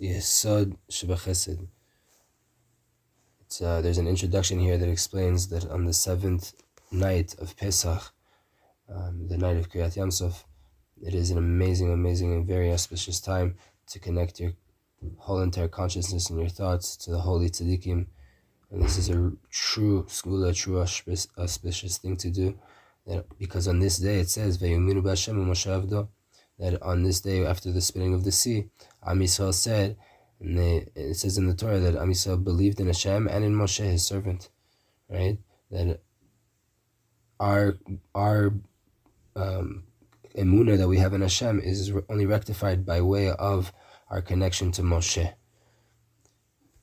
Yesod sh'bChesed. There's an introduction here that explains that on the seventh night of Pesach, the night of Kriyat Yamsuf, it is an amazing, amazing, and very auspicious time to connect your whole entire consciousness and your thoughts to the holy tzaddikim. And this is a true skula, true auspicious thing to do. Because on this day it says, Vayumiru b'Hashem u'Moshe avdo, that on this day after the splitting of the sea, Am Yisrael said, and it says in the Torah that Am Yisrael believed in Hashem and in Moshe, his servant, right? That our emunah that we have in Hashem is only rectified by way of our connection to Moshe.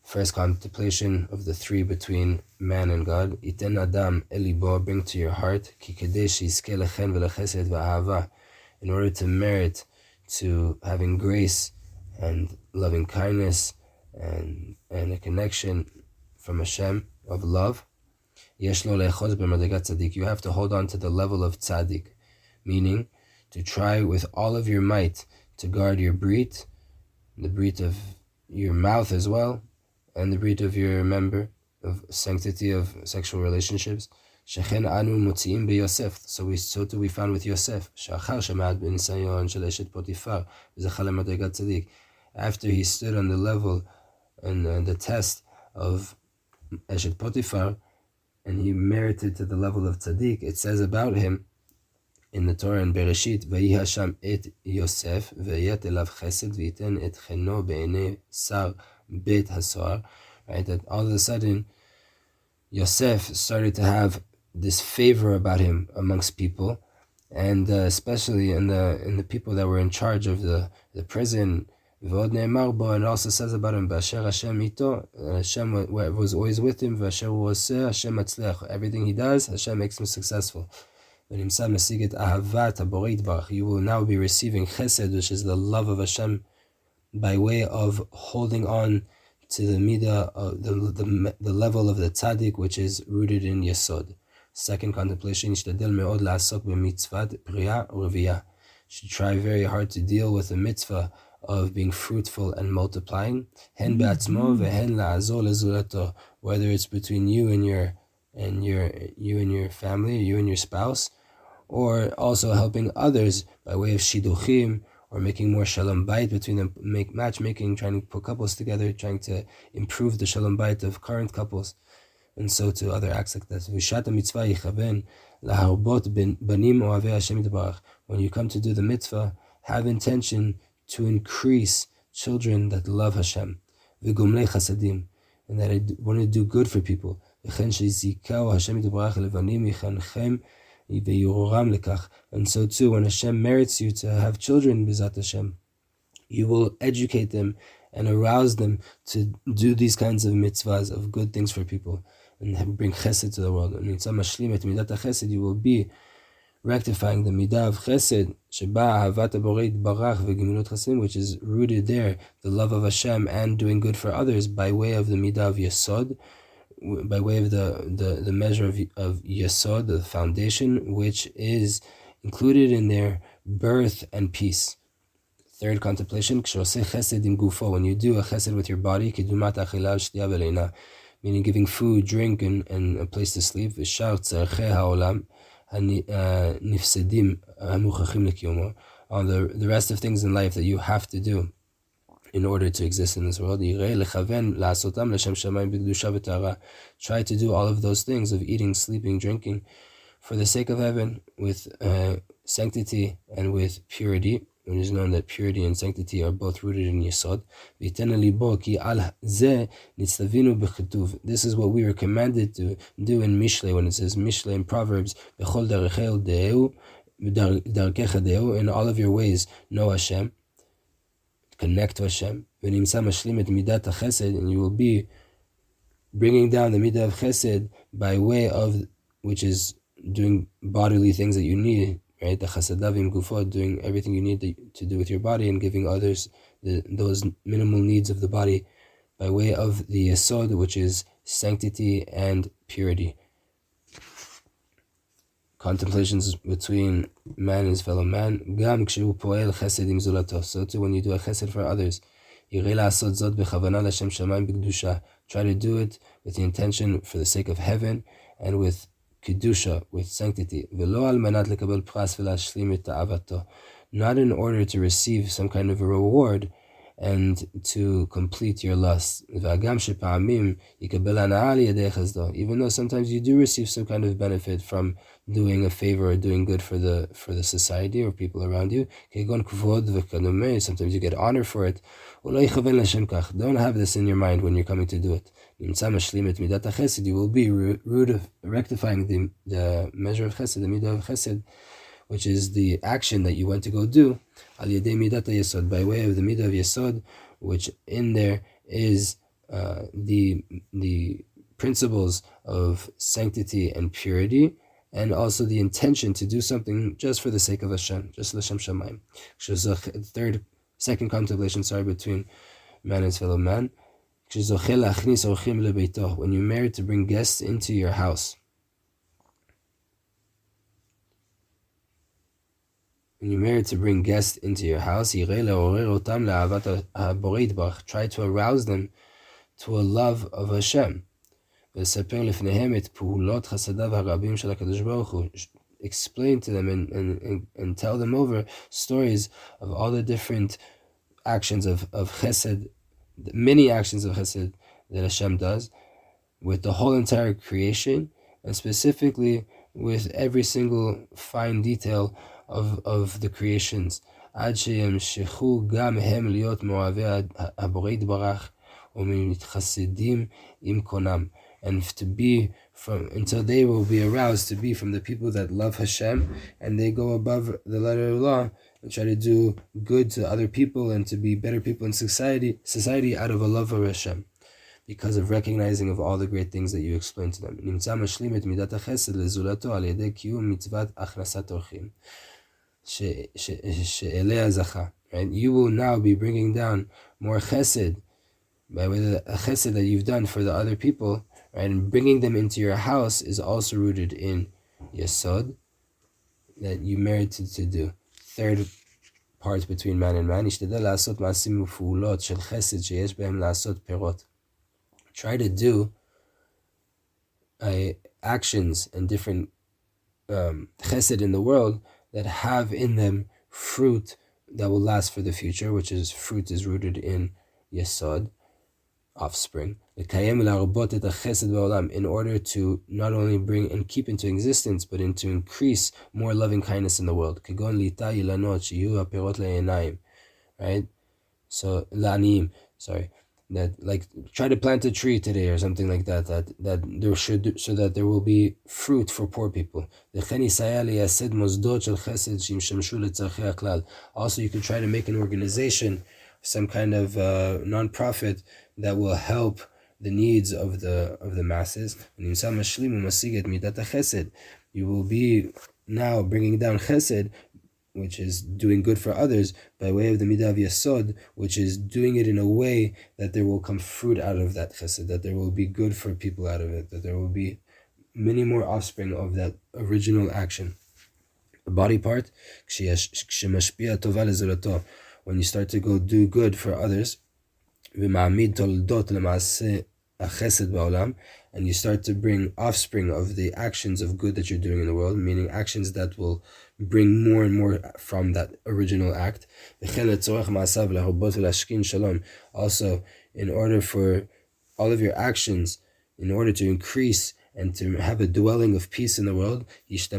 First contemplation of the three between man and God. Iten Adam elibo, bring to your heart, ki kadesh yizke lechen velechesed va'ahava, in order to merit to having grace and loving kindness and a connection from Hashem of love. Yesh lo le'echos b'madregat tzaddik, you have to hold on to the level of tzaddik, meaning to try with all of your might to guard your brit, the brit of your mouth as well, and the brit of your member, of sanctity of sexual relationships. Shechen anu motziim beYosef. So too we found with Yosef. Shachar shemad b'nisayon shel eshet Potifar v'zachal lemadregat tzaddik. After he stood on the level and the test of eshet Potifar, and he merited to the level of tzaddik, it says about him in the Torah in Bereshit, Vayi Hashem et Yosef v'yet elav chesed v'yiten et cheno be'enei sar bet hasoar, right? That all of a sudden Yosef started to have this favor about him amongst people, and especially in the people that were in charge of the prison. V'od ne'emar bo, and it also says about him, V'asher Hashem ito, Hashem was always with him, V'asher oseh Hashem matzlech, everything he does, Hashem makes him successful. You will now be receiving chesed, which is the love of Hashem, by way of holding on to the midah, the level of the tzaddik, which is rooted in Yesod. Second contemplation, should try very hard to deal with the mitzvah of being fruitful and multiplying. Whether it's between you and your family, you and your spouse, or also helping others by way of shidduchim, or making more shalom bayit between them, matchmaking, trying to put couples together, trying to improve the shalom bayit of current couples, and so to other acts like that. When you come to do the mitzvah, have intention to increase children that love Hashem, and that want to do good for people. And so too, when Hashem merits you to have children, B'ezat Hashem, you will educate them and arouse them to do these kinds of mitzvahs, of good things for people, and bring chesed to the world. And you will be rectifying the midah of chesed, which is rooted there, the love of Hashem and doing good for others, by way of the midah of Yesod, by way of the measure of Yesod, the foundation, which is included in their birth and peace. Third contemplation, when you do a chesed with your body, meaning giving food, drink, and a place to sleep, all the rest of things in life that you have to do in order to exist in this world. Try to do all of those things of eating, sleeping, drinking for the sake of heaven, with sanctity and with purity. It is known that purity and sanctity are both rooted in Yesod. This is what we are commanded to do in Mishle, when it says Mishle in Proverbs, in all of your ways know Hashem, connect to Hashem, and you will be bringing down the midah of chesed by way of, which is doing bodily things that you need, right? The chasadavim gufot, doing everything you need to do with your body, and giving others those minimal needs of the body by way of the Yesod, which is sanctity and purity. Contemplations between man and his fellow man. So too, when you do a chesed for others, Try to do it with the intention for the sake of heaven and with kedusha, with sanctity. Not in order to receive some kind of a reward and to complete your lust. Even though sometimes you do receive some kind of benefit from doing a favor or doing good for the society or people around you. Sometimes you get honor for it. Don't have this in your mind when you're coming to do it. You will be rectifying the measure of chesed, the midah of chesed, which is the action that you went to go do, al yedei midat Yesod, by way of the midah of Yesod, which in there is the principles of sanctity and purity, and also the intention to do something just for the sake of Hashem, just l'shem shamayim. Second contemplation, between man and his fellow man. When you're married to bring guests into your house. When you're married to bring guests into your house, try to arouse them to a love of Hashem. Explain to them and tell them over stories of all the different actions of chesed, the many actions of chesed that Hashem does with the whole entire creation, and specifically with every single fine detail of the creations. And to be from, until they will be aroused to be from the people that love Hashem, and they go above the letter of law and try to do good to other people and to be better people in society out of a love of Hashem, because of recognizing of all the great things that you explained to them. Right? You will now be bringing down more chesed by way of the chesed that you've done for the other people, right? And bringing them into your house is also rooted in Yesod that you merited to do. Third part between man and man. Try to do actions and different chesed in the world that have in them fruit that will last for the future, which is fruit is rooted in Yesod, offspring. In order to not only bring and keep into existence, but to increase more loving kindness in the world. Right? So, that like try to plant a tree today or something like that there should, so that there will be fruit for poor people. Also, you can try to make an organization, some kind of non-profit that will help the needs of the masses. You will be now bringing down chesed, which is doing good for others, by way of the midah of Yesod, which is doing it in a way that there will come fruit out of that chesed, that there will be good for people out of it, that there will be many more offspring of that original action. The body part, when you start to go do good for others, and you start to bring offspring of the actions of good that you're doing in the world, meaning actions that will bring more and more from that original act. Also, in order for all of your actions, in order to increase and to have a dwelling of peace in the world, use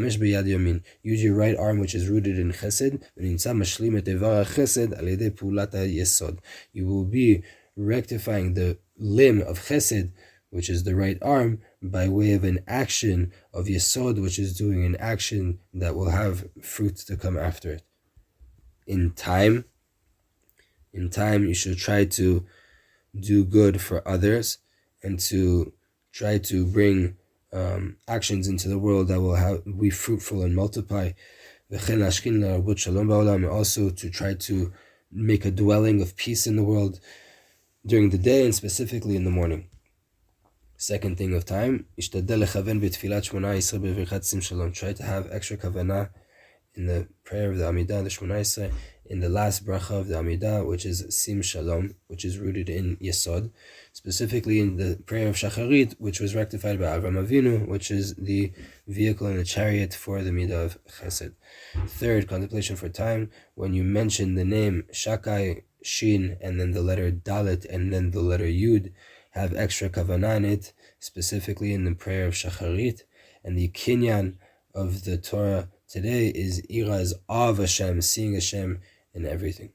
your right arm, which is rooted in chesed. You will be rectifying the limb of chesed, which is the right arm, by way of an action of Yesod, which is doing an action that will have fruit to come after it. In time, you should try to do good for others and to try to bring actions into the world that will be fruitful and multiply. And also to try to make a dwelling of peace in the world during the day and specifically in the morning. Second thing of time, try to have extra kavanah in the prayer of the Amidah, the Shmoneh Esrei, in the last bracha of the Amidah, which is Sim Shalom, which is rooted in Yesod, specifically in the prayer of Shacharit, which was rectified by Avram Avinu, which is the vehicle and the chariot for the Midah of Chesed. Third, contemplation for time, when you mention the name Shakai, Shin, and then the letter Dalet, and then the letter Yud, have extra kavanah in it, specifically in the prayer of Shacharit, and the kinyan of the Torah today is Iraz of Hashem, seeing Hashem in everything.